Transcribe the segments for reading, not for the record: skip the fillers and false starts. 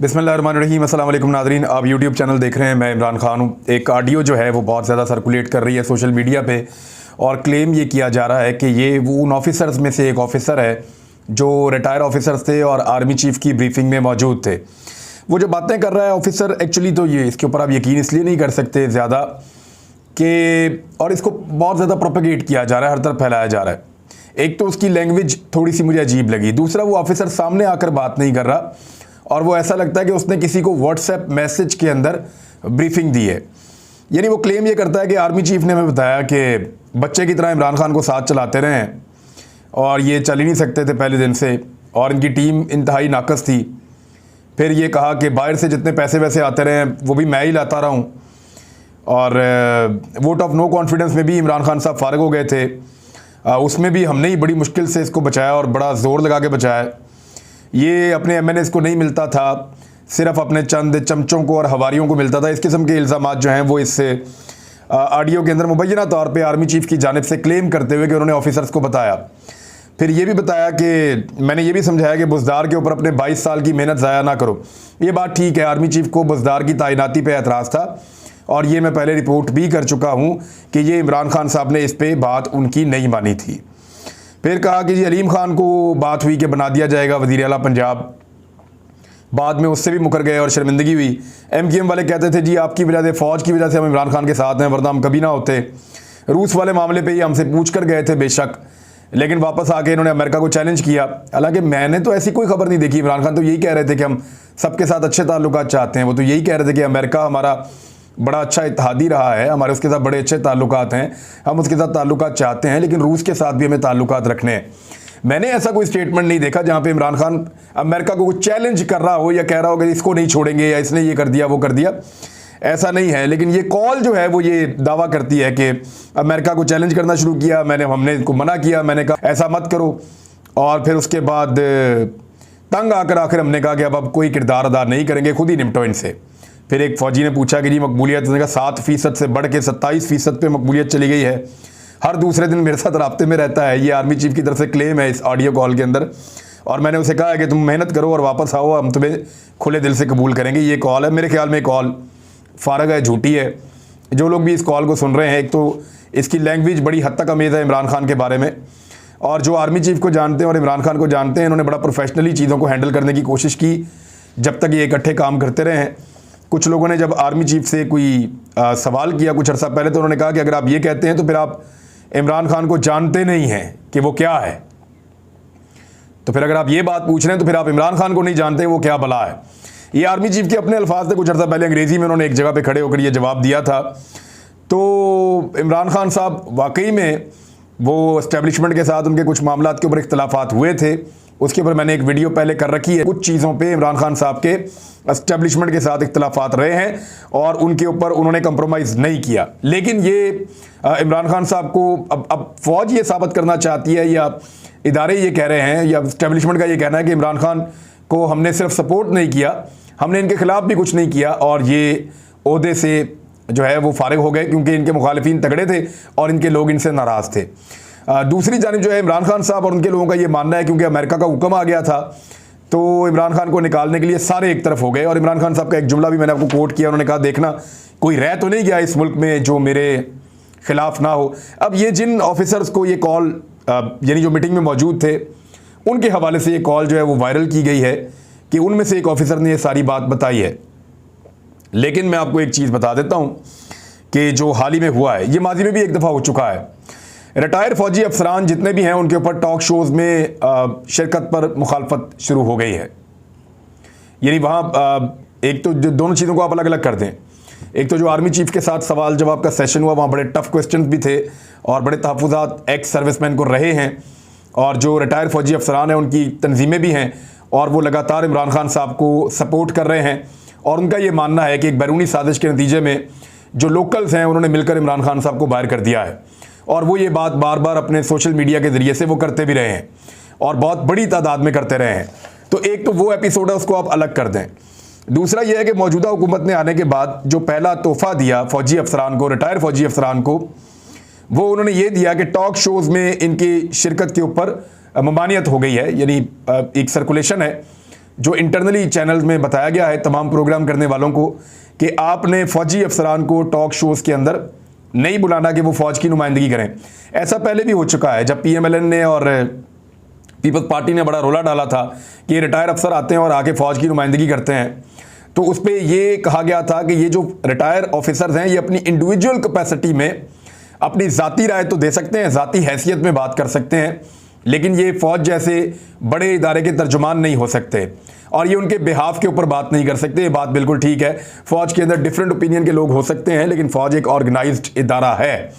बिस्मिल्लाहिर्रहमानिर्रहीम। अस्सलाम वालेकुम नाज़रीन, आप यूट्यूब चैनल देख रहे हैं। मैं इमरान खान हूँ। एक ऑडियो जो है वो बहुत ज़्यादा सर्कुलेट कर रही है सोशल मीडिया पे और क्लेम ये किया जा रहा है कि ये वो उन ऑफिसर्स में से एक ऑफ़िसर है जो रिटायर ऑफिसर्स थे और आर्मी चीफ़ की ब्रीफिंग में मौजूद थे। वो जो बातें कर रहा है ऑफिसर, एक्चुअली तो ये इसके ऊपर आप यकीन इसलिए नहीं कर सकते ज़्यादा कि, और इसको बहुत ज़्यादा प्रोपेगेट किया जा रहा है, हर तरफ फैलाया जा रहा है। एक तो उसकी लैंग्वेज थोड़ी सी मुझे अजीब लगी, दूसरा वो ऑफिसर सामने आकर बात नहीं कर रहा और वो ऐसा लगता है कि उसने किसी को व्हाट्सएप मैसेज के अंदर ब्रीफिंग दी है। यानी वो क्लेम ये करता है कि आर्मी चीफ ने हमें बताया कि बच्चे की तरह इमरान खान को साथ चलाते रहे और ये चल ही नहीं सकते थे पहले दिन से और इनकी टीम इंतहाई नाकस थी। फिर ये कहा कि बाहर से जितने पैसे वैसे आते रहे वो भी मैं ही लाता रहा हूँ और वोट ऑफ नो कॉन्फिडेंस में भी इमरान खान साहब फारिग हो गए थे, उसमें भी हमने ही बड़ी मुश्किल से इसको बचाया और बड़ा ज़ोर लगा के बचाया। ये अपने एमएनएस को नहीं मिलता था, सिर्फ अपने चंद चमचों को और हवारियों को मिलता था। इस किस्म के इल्ज़ामात जो हैं वो इस ऑडियो के अंदर मुबैना तौर पे आर्मी चीफ की जानिब से क्लेम करते हुए कि उन्होंने ऑफिसर्स को बताया। फिर ये भी बताया कि मैंने ये भी समझाया कि बुज़दार के ऊपर अपने 22 साल की मेहनत ज़ाया ना करो। ये बात ठीक है, आर्मी चीफ को बुज़दार की तैनाती पे एतराज़ था और ये मैं पहले रिपोर्ट भी कर चुका हूँ कि ये इमरान खान साहब ने इस पर बात उनकी नहीं मानी थी। फिर कहा कि जी अलीम खान को बात हुई कि बना दिया जाएगा वज़ीर आला पंजाब, बाद में उससे भी मुकर गए और शर्मिंदगी हुई। एमक्यूएम वाले कहते थे जी आपकी वजह से, फ़ौज की वजह से हम इमरान खान के साथ हैं, वरना हम कभी ना होते। रूस वाले मामले पे ये हमसे पूछ कर गए थे बेशक, लेकिन वापस आके इन्होंने अमेरिका को चैलेंज किया। हालांकि मैंने तो ऐसी कोई खबर नहीं देखी। इमरान खान तो यही कह रहे थे कि हम सबके साथ अच्छे ताल्लुकात चाहते हैं। वो तो यही कह रहे थे कि अमेरिका हमारा बड़ा अच्छा इत्तेहादी रहा है, हमारे उसके साथ बड़े अच्छे ताल्लुकात हैं, हम उसके साथ ताल्लुकात चाहते हैं, लेकिन रूस के साथ भी हमें ताल्लुकात रखने हैं। मैंने ऐसा कोई स्टेटमेंट नहीं देखा जहाँ पे इमरान खान अमेरिका को कुछ चैलेंज कर रहा हो या कह रहा हो कि इसको नहीं छोड़ेंगे या इसने ये कर दिया वो कर दिया। ऐसा नहीं है। लेकिन ये कॉल जो है वो ये दावा करती है कि अमेरिका को चैलेंज करना शुरू किया, हमने इनको मना किया, मैंने कहा ऐसा मत करो। और फिर उसके बाद तंग आकर आखिर हमने कहा कि अब कोई किरदार अदा नहीं करेंगे, खुद ही निपटो इनसे। फिर एक फ़ौजी ने पूछा कि जी मकबूलियत, उसने कहा 7% से बढ़ के 27% पे मकबूलियत चली गई है। हर दूसरे दिन मेरे साथ राब्ते में रहता है। ये आर्मी चीफ की तरफ से क्लेम है इस ऑडियो कॉल के अंदर। और मैंने उसे कहा है कि तुम मेहनत करो और वापस आओ, हम तुम्हें खुले दिल से कबूल करेंगे। ये कॉल है, मेरे ख्याल में कॉल फारग है, झूठी है। जो लोग भी इस कॉल को सुन रहे हैं, एक तो इसकी लैंग्वेज बड़ी हद तक अमेज़ है इमरान खान के बारे में, और जो आर्मी चीफ को जानते हैं और इमरान खान को जानते हैं, इन्होंने बड़ा प्रोफेशनली चीज़ों को हैंडल करने की कोशिश की जब तक ये इकट्ठे काम करते रहे हैं। कुछ लोगों ने जब आर्मी चीफ से कोई सवाल किया कुछ अर्सा पहले, तो उन्होंने कहा कि अगर आप ये कहते हैं तो फिर आप इमरान खान को जानते नहीं हैं कि वो क्या है। तो फिर अगर आप ये बात पूछ रहे हैं तो फिर आप इमरान खान को नहीं जानते वो क्या बला है। ये आर्मी चीफ के अपने अल्फाज थे। कुछ अर्सा पहले अंग्रेज़ी में उन्होंने एक जगह पे खड़े होकर ये जवाब दिया था। तो इमरान खान साहब वाकई में वो इस्टेब्लिशमेंट के साथ उनके कुछ मामलात के ऊपर इख्तलाफात हुए थे, उसके ऊपर मैंने एक वीडियो पहले कर रखी है। कुछ चीज़ों पे इमरान खान साहब के एस्टेब्लिशमेंट के साथ इख्तलाफात रहे हैं और उनके ऊपर उन्होंने कंप्रोमाइज़ नहीं किया। लेकिन ये इमरान खान साहब को अब फ़ौज ये साबित करना चाहती है या इदारे ये कह रहे हैं या एस्टेब्लिशमेंट का ये कहना है कि इमरान खान को हमने सिर्फ सपोर्ट नहीं किया, हमने इनके ख़िलाफ़ भी कुछ नहीं किया और ये ओहदे से जो है वो फारिग हो गए क्योंकि इनके मुखालिफिन तगड़े थे और इनके लोग इनसे नाराज़ थे। दूसरी जानिब जो है इमरान खान साहब और उनके लोगों का ये मानना है क्योंकि अमेरिका का हुक्म आ गया था तो इमरान खान को निकालने के लिए सारे एक तरफ हो गए। और इमरान खान साहब का एक जुमला भी मैंने आपको कोट किया, उन्होंने कहा देखना कोई रह तो नहीं गया इस मुल्क में जो मेरे खिलाफ ना हो। अब ये जिन ऑफिसर्स को ये कॉल यानी जो मीटिंग में मौजूद थे उनके हवाले से ये कॉल जो है वो वायरल की गई है कि उनमें से एक ऑफिसर ने ये सारी बात बताई है। लेकिन मैं आपको एक चीज़ बता देता हूँ कि जो हाल ही में हुआ है, ये माजी में भी एक दफ़ा हो चुका है। रिटायर फ़ौजी अफसरान जितने भी हैं उनके ऊपर टॉक शोज़ में शिरकत पर मुखालफत शुरू हो गई है। यानी वहाँ एक तो जो दोनों चीज़ों को आप अलग अलग कर दें, एक तो जो आर्मी चीफ के साथ सवाल जवाब का सेशन हुआ वहाँ बड़े टफ क्वेश्चन भी थे और बड़े तहफ़्फ़ुज़ात एक्स सर्विसमैन को रहे हैं और जो रिटायर फ़ौजी अफसरान हैं उनकी तंजीमें भी हैं और वो लगातार इमरान खान साहब को सपोर्ट कर रहे हैं। और उनका ये मानना है कि एक बैरूनी साजिश के नतीजे में जो लोकल्स हैं उन्होंने मिलकर इमरान खान साहब को बाहर कर दिया है और वो ये बात बार बार अपने सोशल मीडिया के ज़रिए से वो करते भी रहे हैं और बहुत बड़ी तादाद में करते रहे हैं। तो एक तो वो एपिसोड है उसको आप अलग कर दें। दूसरा ये है कि मौजूदा हुकूमत ने आने के बाद जो पहला तोहफ़ा दिया फ़ौजी अफसरान को, रिटायर फ़ौजी अफसरान को, वो उन्होंने ये दिया कि टॉक शोज़ में इनकी शिरकत के ऊपर ममानियत हो गई है। यानी एक सर्कुलेशन है जो इंटरनली चैनल में बताया गया है तमाम प्रोग्राम करने वालों को कि आपने फौजी अफसरान को टॉक शोज़ के अंदर नहीं बुलाना कि वो फ़ौज की नुमाइंदगी करें। ऐसा पहले भी हो चुका है, जब PMLN ने और पीपल्स पार्टी ने बड़ा रोला डाला था कि रिटायर अफसर आते हैं और आके फ़ौज की नुमाइंदगी करते हैं, तो उस पर ये कहा गया था कि ये जो रिटायर ऑफिसर्स हैं ये अपनी इंडिविजुअल कैपेसिटी में अपनी ज़ाती राय तो दे सकते हैं, ज़ाती हैसियत में बात कर सकते हैं, लेकिन ये फ़ौज जैसे बड़े इदारे के तर्जुमान नहीं हो सकते और ये उनके बिहाफ के ऊपर बात नहीं कर सकते। ये बात बिल्कुल ठीक है, फ़ौज के अंदर डिफरेंट ओपिनियन के लोग हो सकते हैं, लेकिन फ़ौज एक ऑर्गेनाइज्ड इदारा है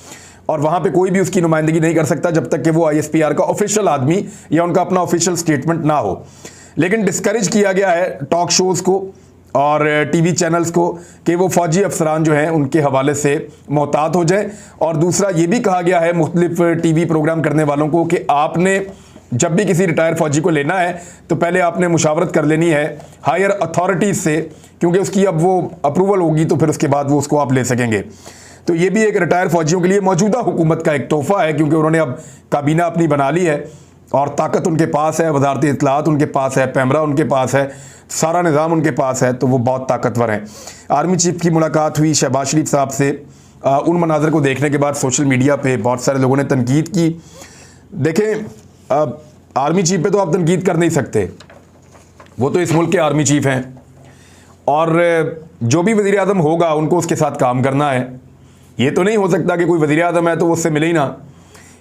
और वहाँ पे कोई भी उसकी नुमाइंदगी नहीं कर सकता जब तक कि वो ISPR का ऑफिशियल आदमी या उनका अपना ऑफिशियल स्टेटमेंट ना हो। लेकिन डिस्करेज किया गया है टॉक शोज़ को और TV चैनल्स को कि वो फ़ौजी अफसरान जो हैं उनके हवाले से मोहतात हो जाए। और दूसरा ये भी कहा गया है मुख्तलिफ TV प्रोग्राम करने वालों को कि आपने जब भी किसी रिटायर फ़ौजी को लेना है तो पहले आपने मुशावरत कर लेनी है हायर अथॉरिटीज़ से, क्योंकि उसकी अब वो अप्रूवल होगी तो फिर उसके बाद वो उसको आप ले सकेंगे। तो ये भी एक रिटायर फ़ौजियों के लिए मौजूदा हुकूमत का एक तोहफ़ा है, क्योंकि उन्होंने अब काबीना अपनी बना ली है और ताकत उनके पास है, वजारत इत्तलात उनके पास है, पैमरा उनके पास है, सारा निज़ाम उनके पास है, तो वो बहुत ताकतवर हैं। आर्मी चीफ की मुलाकात हुई शहबाज शरीफ साहब से। उन मनाज़र को देखने के बाद सोशल मीडिया पे बहुत सारे लोगों ने तनकीद की। देखें, आर्मी चीफ पे तो आप तनकीद कर नहीं सकते, वो तो इस मुल्क के आर्मी चीफ हैं और जो भी वज़ीर आज़म होगा उनको उसके साथ काम करना है। ये तो नहीं हो सकता कि कोई वज़ीर आज़म है तो वो उससे मिले ही ना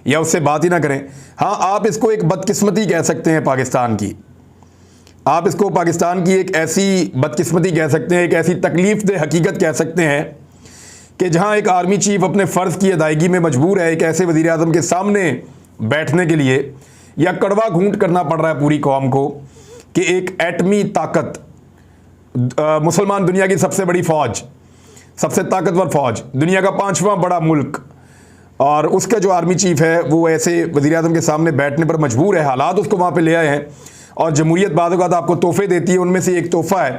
या उससे बात ही ना करें। हाँ, आप इसको एक बदकिस्मती कह सकते हैं पाकिस्तान की, आप इसको पाकिस्तान की एक ऐसी बदकिस्मती कह सकते हैं, एक ऐसी तकलीफ दे हकीकत कह सकते हैं कि जहाँ एक आर्मी चीफ अपने फ़र्ज़ की अदायगी में मजबूर है एक ऐसे वज़ीर आज़म के सामने बैठने के लिए, या कड़वा घूंट करना पड़ रहा है पूरी कौम को कि एक एटमी ताकत, मुसलमान दुनिया की सबसे बड़ी फ़ौज, सबसे ताकतवर फ़ौज, दुनिया का 5वां बड़ा मुल्क, और उसका जो आर्मी चीफ है वो ऐसे वज़ीर आज़म के सामने बैठने पर मजबूर है। हालात उसको वहाँ पे ले आए हैं और जमहूरियत बाद औक़ात आपको तोहफ़े देती है। उनमें से एक तोहफ़ा है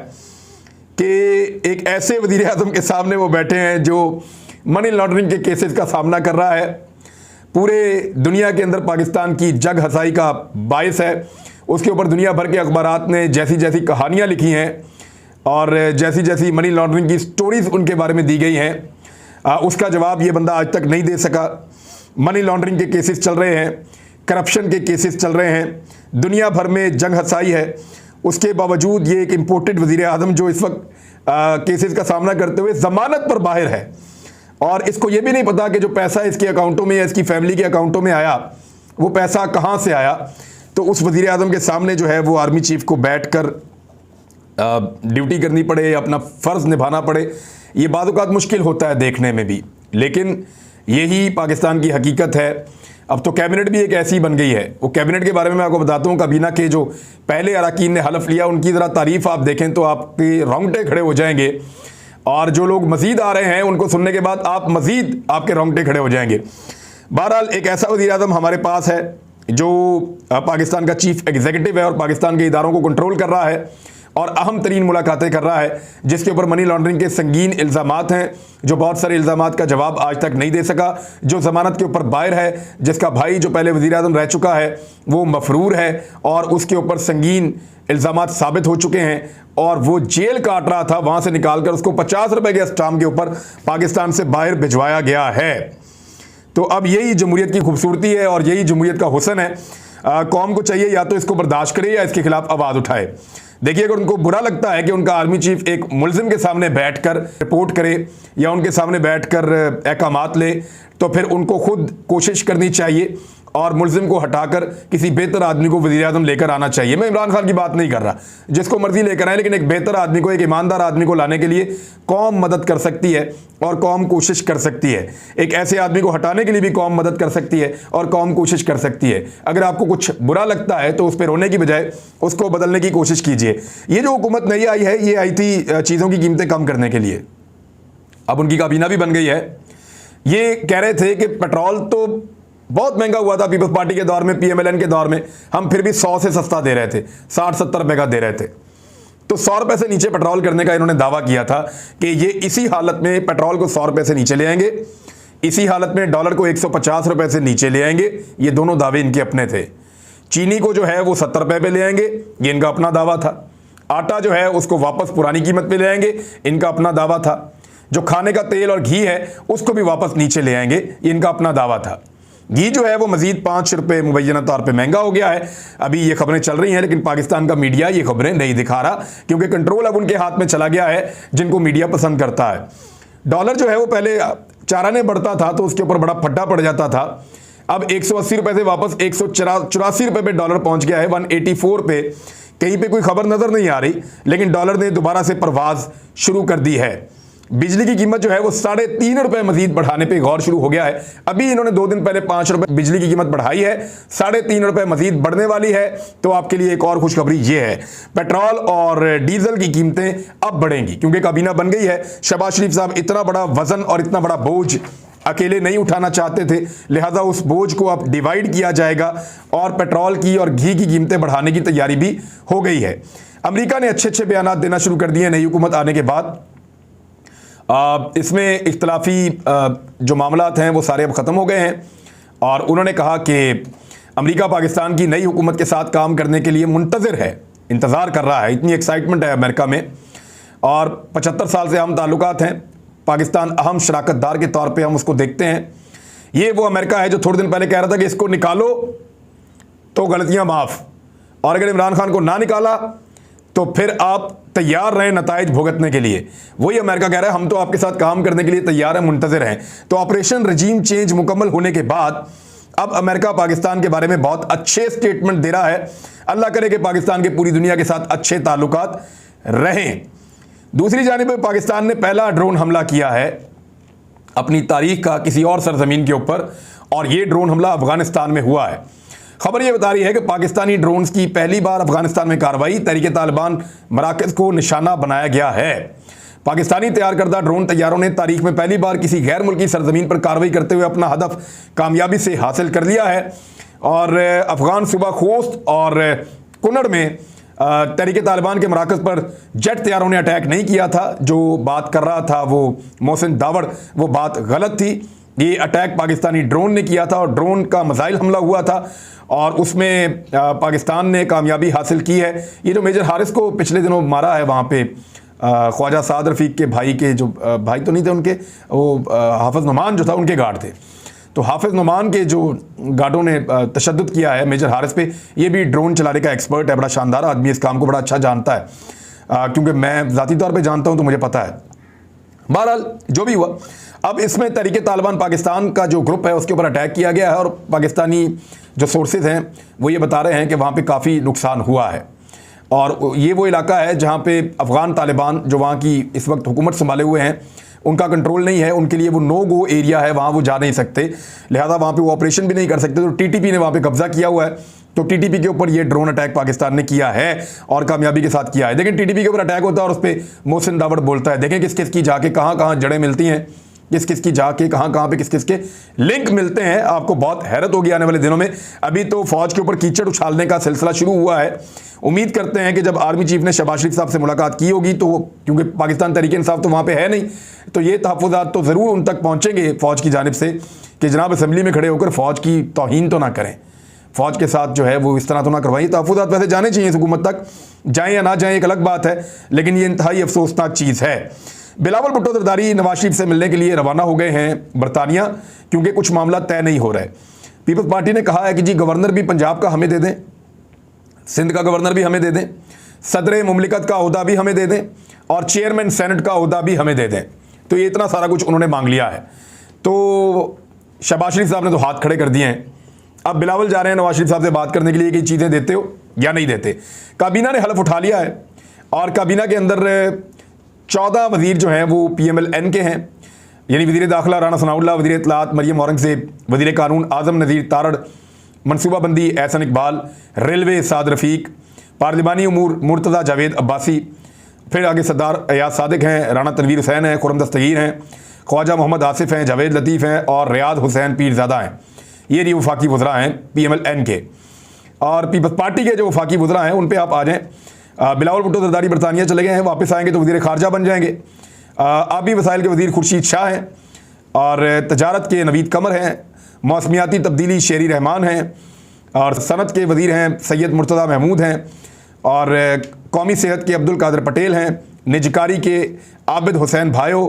कि एक ऐसे वज़ीर आज़म के सामने वो बैठे हैं जो मनी लॉन्ड्रिंग के केसेस का सामना कर रहा है, पूरे दुनिया के अंदर पाकिस्तान की जग हसाई का बायस है। उसके ऊपर दुनिया भर के अखबारात ने जैसी जैसी कहानियाँ लिखी हैं और जैसी जैसी मनी लॉन्ड्रिंग की स्टोरीज़ उनके बारे में दी गई हैं, उसका जवाब ये बंदा आज तक नहीं दे सका। मनी लॉन्ड्रिंग के केसेस चल रहे हैं, करप्शन के केसेस चल रहे हैं, दुनिया भर में जंग हसाई है, उसके बावजूद ये एक इम्पोर्टेड वज़ीर आज़म जो इस वक्त केसेस का सामना करते हुए ज़मानत पर बाहर है और इसको ये भी नहीं पता कि जो पैसा इसके अकाउंटों में या इसकी फैमिली के अकाउंटों में आया वो पैसा कहाँ से आया। तो उस वज़ीर आज़म के सामने जो है वो आर्मी चीफ को बैठ कर ड्यूटी करनी पड़े या अपना फ़र्ज़ निभाना पड़े, ये बाद औक़ात मुश्किल होता है देखने में भी, लेकिन यही पाकिस्तान की हकीकत है। अब तो कैबिनेट भी एक ऐसी बन गई है। वो कैबिनेट के बारे में मैं आपको बताता हूँ, काबीना के जो पहले अरकान ने हलफ लिया उनकी ज़रा तारीफ़ आप देखें तो आपके रोंगटे खड़े हो जाएंगे, और जो लोग मज़ीद आ रहे हैं उनको सुनने के बाद आप मज़ीद आपके रोंगटे खड़े हो जाएंगे। बहरहाल एक ऐसा वज़ीर आज़म हमारे पास है जो पाकिस्तान का चीफ एग्जीक्यूटिव है और पाकिस्तान के इदारों को कंट्रोल कर रहा है और अहम तरीन मुलाकातें कर रहा है, जिसके ऊपर मनी लॉन्ड्रिंग के संगीन इल्ज़ामात हैं, जो बहुत सारे इल्ज़ामात का जवाब आज तक नहीं दे सका, जो ज़मानत के ऊपर बाहर है, जिसका भाई जो पहले वज़ीर आज़म रह चुका है वो मफरूर है और उसके ऊपर संगीन इल्ज़ामात साबित हो चुके हैं और वो जेल काट रहा था, वहाँ से निकाल कर उसको 50 रुपये के स्टाम्प के ऊपर पाकिस्तान से बाहर भिजवाया गया है। तो अब यही जमहूरियत की खूबसूरती है और यही जमहूरियत का हुस्न है। कौम को चाहिए या तो इसको बर्दाश्त करे या इसके खिलाफ आवाज़ उठाए। देखिए, अगर उनको बुरा लगता है कि उनका आर्मी चीफ एक मुलजिम के सामने बैठकर रिपोर्ट करे या उनके सामने बैठकर अहकामात ले, तो फिर उनको खुद कोशिश करनी चाहिए और मुलजिम को हटाकर किसी बेहतर आदमी को वज़ीर आज़म लेकर आना चाहिए। मैं इमरान खान की बात नहीं कर रहा, जिसको मर्जी लेकर आए, लेकिन एक बेहतर आदमी को, एक ईमानदार आदमी को लाने के लिए कौम मदद कर सकती है और कौम कोशिश कर सकती है। एक ऐसे आदमी को हटाने के लिए भी कौम मदद कर सकती है और कौम कोशिश कर सकती है। अगर आपको कुछ बुरा लगता है तो उस पर रोने की बजाय उसको बदलने की कोशिश कीजिए। ये जो हुकूमत नई आई है, ये आई थी चीज़ों की कीमतें कम करने के लिए। अब उनकी काबीना भी बन गई है। ये कह रहे थे कि पेट्रोल तो बहुत महंगा हुआ था पीपल्स पार्टी के दौर में, PMLN के दौर में, हम फिर भी 100 से सस्ता दे रहे थे, 60-70 रुपये का दे रहे थे। तो 100 रुपये से नीचे पेट्रोल करने का इन्होंने दावा किया था कि ये इसी हालत में पेट्रोल को 100 रुपये से नीचे ले आएंगे, इसी हालत में डॉलर को 150 रुपये से नीचे ले आएंगे। ये दोनों दावे इनके अपने थे। चीनी को जो है वो 70 रुपये पे ले आएंगे, ये इनका अपना दावा था। आटा जो है उसको वापस पुरानी कीमत पे ले आएंगे, इनका अपना दावा था। जो खाने का तेल और घी है उसको भी वापस नीचे ले आएंगे, इनका अपना दावा था। घी जो है वो मजीद 5 रुपये मुबैना तौर पे महंगा हो गया है। अभी ये खबरें चल रही हैं, लेकिन पाकिस्तान का मीडिया ये खबरें नहीं दिखा रहा, क्योंकि कंट्रोल अब उनके हाथ में चला गया है जिनको मीडिया पसंद करता है। डॉलर जो है वो पहले चाराने बढ़ता था तो उसके ऊपर बड़ा फड्डा पड़ जाता था। अब 180 रुपये से वापस 184 रुपये पे डॉलर पहुंच गया है, 184 पे। कहीं पे कोई खबर नजर नहीं आ रही, लेकिन डॉलर ने दोबारा से परवाज शुरू कर दी है। बिजली की कीमत जो है वो 3.5 रुपये मजीद बढ़ाने पे गौर शुरू हो गया है। अभी इन्होंने 2 दिन पहले 5 रुपये बिजली की कीमत बढ़ाई है, 3.5 रुपये मजीद बढ़ने वाली है। तो आपके लिए एक और खुशखबरी ये है, पेट्रोल और डीजल की कीमतें अब बढ़ेंगी, क्योंकि काबीना बन गई है। शहबाज शरीफ साहब इतना बड़ा वजन और इतना बड़ा बोझ अकेले नहीं उठाना चाहते थे, लिहाजा उस बोझ को अब डिवाइड किया जाएगा और पेट्रोल की और घी की कीमतें बढ़ाने की तैयारी भी हो गई है। अमेरिका ने अच्छे बयान देना शुरू कर दिए नई हुकूमत आने के बाद। इसमें इख्तलाफी जो मामलात हैं वो सारे अब ख़त्म हो गए हैं, और उन्होंने कहा कि अमेरिका पाकिस्तान की नई हुकूमत के साथ काम करने के लिए मुंतज़िर है, इंतज़ार कर रहा है। इतनी एक्साइटमेंट है अमेरिका में, और 75 साल से अहम ताल्लुकात हैं। पाकिस्तान अहम शराकतदार के तौर पे हम उसको देखते हैं। ये वो अमेरिका है जो थोड़े दिन पहले कह रहा था कि इसको निकालो तो गलतियाँ माफ़, और अगर इमरान खान को ना निकाला तो फिर आप तैयार रहें नताइज भुगतने के लिए। वही अमेरिका कह रहा है हम तो आपके साथ काम करने के लिए तैयार हैं, मुंतज़िर हैं। तो ऑपरेशन रजीम चेंज मुकम्मल होने के बाद अब अमेरिका पाकिस्तान के बारे में बहुत अच्छे स्टेटमेंट दे रहा है। अल्लाह करे कि पाकिस्तान के पूरी दुनिया के साथ अच्छे ताल्लुकात रहें। दूसरी जानिब पाकिस्तान ने पहला ड्रोन हमला किया है अपनी तारीख का किसी और सरजमीन के ऊपर, और ये ड्रोन हमला अफगानिस्तान में हुआ है। खबर ये बता रही है कि पाकिस्तानी ड्रोन्स की पहली बार अफगानिस्तान में कार्रवाई, तहरीक तालिबान मराकज़ को निशाना बनाया गया है। पाकिस्तानी तैयार करदा ड्रोन तैयारों ने तारीख में पहली बार किसी गैर मुल्की सरजमीन पर कार्रवाई करते हुए अपना हदफ कामयाबी से हासिल कर लिया है। और अफगान सूबा खोस्त और कुनड़ में तहरीक तालिबान के मराकज़ पर जेट तैयारों ने अटैक नहीं किया था। जो बात कर रहा था वो मोहसिन दावड़, वो बात गलत थी। ये अटैक पाकिस्तानी ड्रोन ने किया था, और ड्रोन का मिसाइल हमला हुआ था, और उसमें पाकिस्तान ने कामयाबी हासिल की है। ये जो मेजर हारिस को पिछले दिनों मारा है वहाँ पे, ख्वाजा साद रफ़ीक के भाई के, जो भाई तो नहीं थे उनके, वो हाफिज़ नुमान जो था उनके गार्ड थे। तो हाफिज़ नुमान के जो गार्डों ने तशद्दुद किया है मेजर हारिस पे, ये भी ड्रोन चलाने का एक्सपर्ट है, बड़ा शानदार आदमी, इस काम को बड़ा अच्छा जानता है, क्योंकि मैं ज़ाती तौर पे जानता हूँ तो मुझे पता है। बहरहाल जो भी हुआ, अब इसमें तहरीक तालिबान पाकिस्तान का जो ग्रुप है उसके ऊपर अटैक किया गया है, और पाकिस्तानी जो सोर्सेज हैं वो ये बता रहे हैं कि वहाँ पे काफ़ी नुकसान हुआ है। और ये वो इलाका है जहाँ पे अफ़गान तालिबान जो वहाँ की इस वक्त हुकूमत संभाले हुए हैं, उनका कंट्रोल नहीं है, उनके लिए वो नो गो एरिया है, वहाँ वो जा नहीं सकते, लिहाजा वहाँ पे वो ऑपरेशन भी नहीं कर सकते। तो टीटीपी ने वहाँ पे कब्जा किया हुआ है, तो टीटीपी के ऊपर ये ड्रोन अटैक पाकिस्तान ने किया है और कामयाबी के साथ किया है। लेकिन टीटीपी के ऊपर अटैक होता है और उस पर मोहसिन दावड़ बोलता है, देखें किस किस की जाके कहाँ कहाँ जड़ें मिलती हैं, किस किस की जाके कहाँ पे किस किस के लिंक मिलते हैं। आपको बहुत हैरत होगी आने वाले दिनों में। अभी तो फौज के ऊपर कीचड़ उछालने का सिलसिला शुरू हुआ है। उम्मीद करते हैं कि जब आर्मी चीफ ने शहबाज शरीफ साहब से मुलाकात की होगी, तो क्योंकि पाकिस्तान तहरीक इंसाफ तो वहाँ पे है नहीं, तो ये तहफ़्फ़ुज़ात तो ज़रूर उन तक पहुँचेंगे फ़ौज की जानिब से कि जनाब असम्बली में खड़े होकर फ़ौज की तौहीन तो ना करें, फ़ौज के साथ जो है वो इस तरह तो ना करवाइए। तहफ़्फ़ुज़ात वैसे जाने चाहिए इस हुकूमत तक, जाएँ या ना जाएँ एक अलग बात है, लेकिन ये इंतहाई अफसोसनाक चीज़ है। बिलावल भुट्टो ज़रदारी नवाज शरीफ से मिलने के लिए रवाना हो गए हैं बरतानिया, क्योंकि कुछ मामला तय नहीं हो रहे। पीपल्स पार्टी ने कहा है कि जी गवर्नर भी पंजाब का हमें दे दें, सिंध का गवर्नर भी हमें दे दें, सदर मुमलिकत का ओहदा भी हमें दे दें, और चेयरमैन सेनेट का ओहदा भी हमें दे दें। तो ये इतना सारा कुछ उन्होंने मांग लिया है। तो शहबाज शरीफ साहब ने तो हाथ खड़े कर दिए हैं। अब बिलावल जा रहे हैं नवाज शरीफ साहब से बात करने के लिए कि चीज़ें देते हो या नहीं देते। काबीना ने हलफ उठा लिया है, और काबीना के अंदर 14 वज़ीर जो हैं वो PMLN के हैं, यानी वज़ीर दाखिला राना सनाउल्लाह, वज़ीर इत्तलात मरियम औरंगज़ेब, वज़ीर कानून आज़म नज़ीर तारड़, मनसूबाबंदी एहसन इकबाल, रेलवे साद रफ़ीक, पार्लिमानी उमूर मुर्तज़ा जावेद अब्बासी, फिर आगे सरदार अयाज सादिक हैं, राना तनवीर हुसैन हैं, खुर्रम दस्तगीर हैं, ख्वाजा मोहम्मद आसिफ हैं, जावेद लतीफ़ हैं, और रियाद हुसैन पीरज़ादा हैं। ये नहीं वफाकी वज़रा हैं PMLN के। और पीपल्स पार्टी के जो वफाकी वज़रा हैं उन पर आप आ जाएँ। बिलावल भुट्टो ज़रदारी बरतानिया चले गए हैं, वापस आएंगे तो वज़ीर ख़ारजा बन जाएंगे। आबी वसाइल के वज़ीर खुर्शीद शाह हैं, और तजारत के नवीद कमर हैं, मौसमियाती तब्दीली शेरी रहमान हैं, और सनत के वज़ीर हैं सैयद मुर्तज़ा महमूद हैं, और कौमी सेहत के अब्दुल कादिर पटेल हैं, निजकारी के आबिद हुसैन भायो,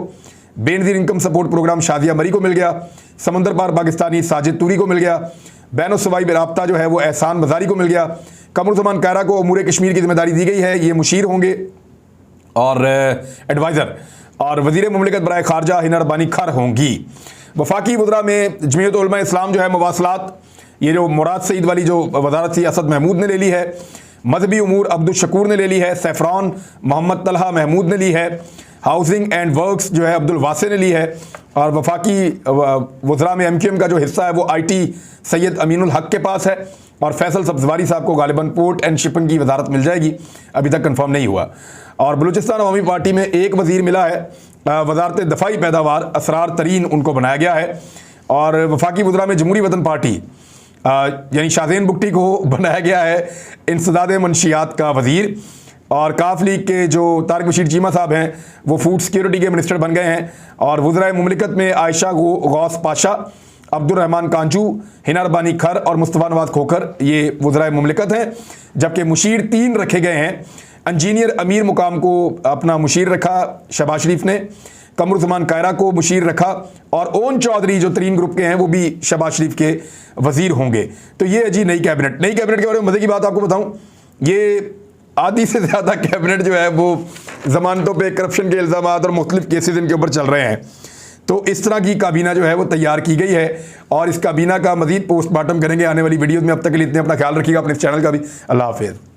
बेनज़ीर इनकम सपोर्ट प्रोग्राम शादिया मरी को मिल गया, समंदर पार पाकिस्तानी साजिद तूरी को मिल गया, बैन सवाई राब्ता जो है वो एहसान मज़ारी को मिल गया, कमरुज़्ज़मान कायरा को अमूर कश्मीर की जिम्मेदारी दी गई है, ये मुशीर होंगे और एडवाइज़र, और वज़ीर मुमलिकत बराए खारजा हिना रब्बानी खर होंगी। वफाकी वज़रा में जमीयत उलमा इस्लाम जो है मवासलात, ये जो मुराद सईद वाली जो वजारत थी असद महमूद ने ले ली है, मजहबी उमूर अब्दुल शकूर ने ले ली है, सैफरान मोहम्मद तलहा महमूद ने ली है, हाउसिंग एंड वर्क्स जो है अब्दुल वासे ने ली है, और वफाकी वज़रा में MQM का जो हिस्सा है वो IT सैयद अमीनुल हक के पास है, और फैसल सब्जवारी साहब को गालिबन पोर्ट एंड शिपिंग की वजारत मिल जाएगी, अभी तक कंफर्म नहीं हुआ। और बलूचिस्तान अवामी पार्टी में एक वज़ीर मिला है, वजारत दफ़ाई पैदावार असरार तरीन उनको बनाया गया है, और वफाकी वज़रा में जमहूरी वतन पार्टी यानी शाहज़ैन बुगटी को बनाया गया है इंसदाद मंशियात का वज़ीर, और काफ लीग के जो तारिक बशीर चीमा साहब हैं वो फूड सिक्योरिटी के मिनिस्टर बन गए हैं, और वज़राए मुमलिकत में आयशा गौस पाशा, अब्दुलरहमान कांजू, हिना रब्बानी खर और मुस्तफ़ा नवाज खोखर ये वज़राए मुमलिकत हैं, जबकि मुशीर 3 रखे गए हैं। इंजीनियर अमीर मुकाम को अपना मुशीर रखा शहबाज शरीफ ने, कमरुज़्ज़मान कायरा को मुशीर रखा, और ओन चौधरी जो 3 ग्रुप के हैं वो भी शहबाज शरीफ के वज़ीर होंगे। तो ये जी नई कैबिनेट के बारे में मज़े की बात आपको बताऊं, ये आधी से ज़्यादा कैबिनेट जो है वो ज़मानतों पे करप्शन के इल्ज़ाम और मुख्तलिफ केसेस इनके ऊपर चल रहे हैं। तो इस तरह की काबीना जो है वो तैयार की गई है, और इस काबीना का मज़ीद पोस्टमार्टम करेंगे आने वाली वीडियोज़ में। अब तक के लिए इतने, अपना ख्याल रखिएगा, अपने इस चैनल का भी। अल्लाह हाफ़िज़।